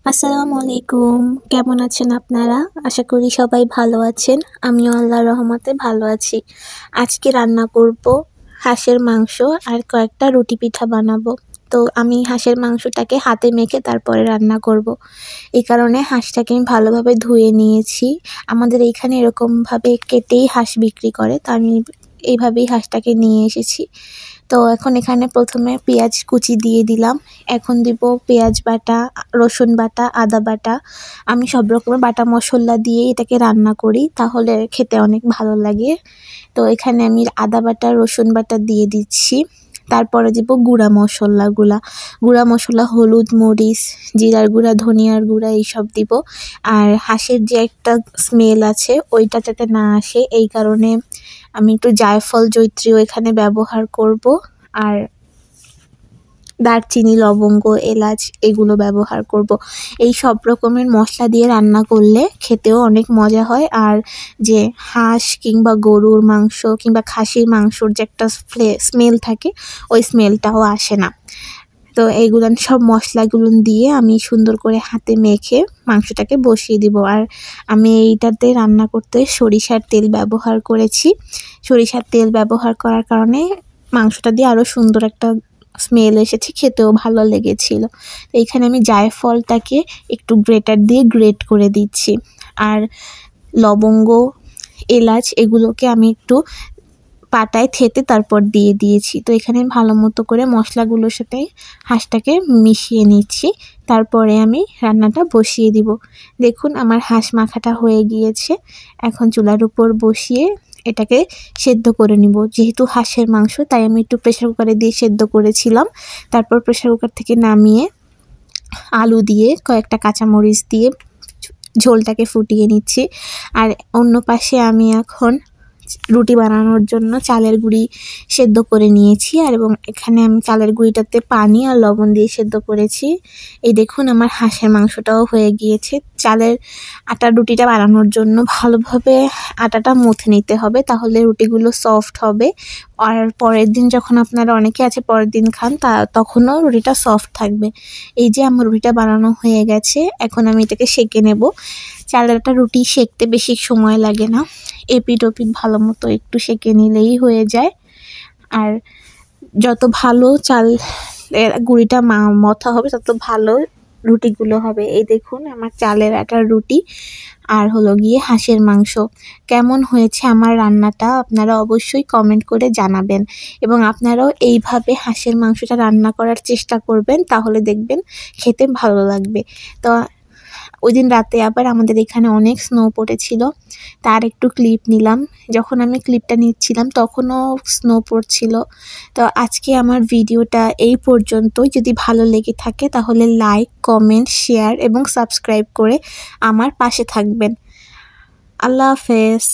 আসসালামু আলাইকুম। কেমন আছেন আপনারা? আশা করি সবাই ভালো আছেন। আমিও আল্লাহর রহমতে ভালো আছি। আজকে রান্না করব হাঁসের মাংস আর কয়েকটা রুটি পিঠা বানাবো। তো আমি হাঁসের মাংসটাকে হাতে মেখে তারপরে রান্না করব। এই কারণে হাঁসটাকে আমি ভালোভাবে ধুয়ে নিয়েছি। আমাদের এইখানে এরকমভাবে কেটেই হাঁস বিক্রি করে। তো আমি এইভাবেই হাঁসটাকে নিয়ে এসেছি। তো এখন এখানে প্রথমে পেঁয়াজ কুচি দিয়ে দিলাম। এখন দিব পেঁয়াজ বাটা, রসুন বাটা, আদা বাটা। আমি সব রকমের বাটা মশলা দিয়ে এটাকে রান্না করি, তাহলে খেতে অনেক ভালো লাগে। তো এখানে আমি আদা বাটা, রসুন বাটা দিয়ে দিচ্ছি। তারপরে দিব গুঁড়া মশলাগুলা। গুঁড়া মশলা হলুদ, মরিচ, জিরার গুঁড়া, ধনিয়ার গুঁড়া এইসব দিব। আর হাঁসের যে একটা স্মেল আছে ওইটা যাতে না আসে, এই কারণে আমি একটু জায়ফল, জয়িত্রীও এখানে ব্যবহার করব। আর দারচিনি, লবঙ্গ, এলাচ এগুলো ব্যবহার করব। এই সব রকমের মশলা দিয়ে রান্না করলে খেতেও অনেক মজা হয়। আর যে হাঁস কিংবা গরুর মাংস কিংবা খাসির মাংসর যে একটা স্মেল থাকে, ওই স্মেলটাও আসে না। তো এইগুলো সব মশলাগুলো দিয়ে আমি সুন্দর করে হাতে মেখে মাংসটাকে বসিয়ে দিব। আর আমি এইটাতে রান্না করতে সরিষার তেল ব্যবহার করেছি। সরিষার তেল ব্যবহার করার কারণে মাংসটা দিয়ে আরও সুন্দর একটা স্মেল এসেছে, খেতেও ভালো লেগেছিল। তো এইখানে আমি জায়ফলটাকে একটু গ্রেটার দিয়ে গ্রেট করে দিচ্ছি। আর লবঙ্গ, এলাচ এগুলোকে আমি একটু পাটায় থেতে তারপর দিয়ে দিয়েছি। তো এখানে ভালো মতো করে মশলাগুলোর সাথে হাঁসটাকে মিশিয়ে নিচ্ছি। তারপরে আমি রান্নাটা বসিয়ে দিব। দেখুন আমার হাঁস মাখাটা হয়ে গিয়েছে। এখন চুলার উপর বসিয়ে এটাকে সেদ্ধ করে নিব। যেহেতু হাঁসের মাংস, তাই আমি একটু প্রেসার কুকারে দিয়ে সেদ্ধ করেছিলাম। তারপর প্রেসার কুকার থেকে নামিয়ে আলু দিয়ে কয়েকটা কাঁচামরিচ দিয়ে ঝোলটাকে ফুটিয়ে নিচ্ছি। আর অন্য পাশে আমি এখন রুটি বানানোর জন্য চালের গুঁড়ি সেদ্ধ করে নিয়েছি। আর এবং এখানে আমি চালের গুঁড়িটাতে পানি আর লবণ দিয়ে সেদ্ধ করেছি। এই দেখুন আমার হাঁসের মাংসটাও হয়ে গিয়েছে। চালের আটার রুটিটা বানানোর জন্য ভালোভাবে আটাটা মুথে নিতে হবে, তাহলে রুটিগুলো সফট হবে। আর পরের দিন যখন আপনারা অনেকে আছে পরের দিন খান, তখনও রুটিটা সফট থাকবে। এই যে আমার রুটিটা বানানো হয়ে গেছে, এখন আমি এটাকে সেঁকে নেব। চালের আটার রুটি সেঁকতে বেশি সময় লাগে না। এপিঠ ওপিঠ ভালো মতো একটু সেঁকে নিলেই হয়ে যায়। আর যত ভালো চালের গুঁড়িটা মথা হবে তত ভালো রুটিগুলো হবে। এই দেখুন আমার চালের আটার রুটি আর হলো গিয়ে হাঁসের মাংস। কেমন হয়েছে আমার রান্নাটা আপনারা অবশ্যই কমেন্ট করে জানাবেন। এবং আপনারাও এইভাবে হাঁসের মাংসটা রান্না করার চেষ্টা করবেন, তাহলে দেখবেন খেতে ভালো লাগবে। তো ওই দিন রাতে আবার আমাদের এখানে অনেক স্নো পড়েছিল, তার একটু ক্লিপ নিলাম। যখন আমি ক্লিপটা নিচ্ছিলাম তখনও স্নো পড়ছিল। তো আজকে আমার ভিডিওটা এই পর্যন্তই। যদি ভালো লেগে থাকে তাহলে লাইক, কমেন্ট, শেয়ার এবং সাবস্ক্রাইব করে আমার পাশে থাকবেন। আল্লাহ হাফেজ।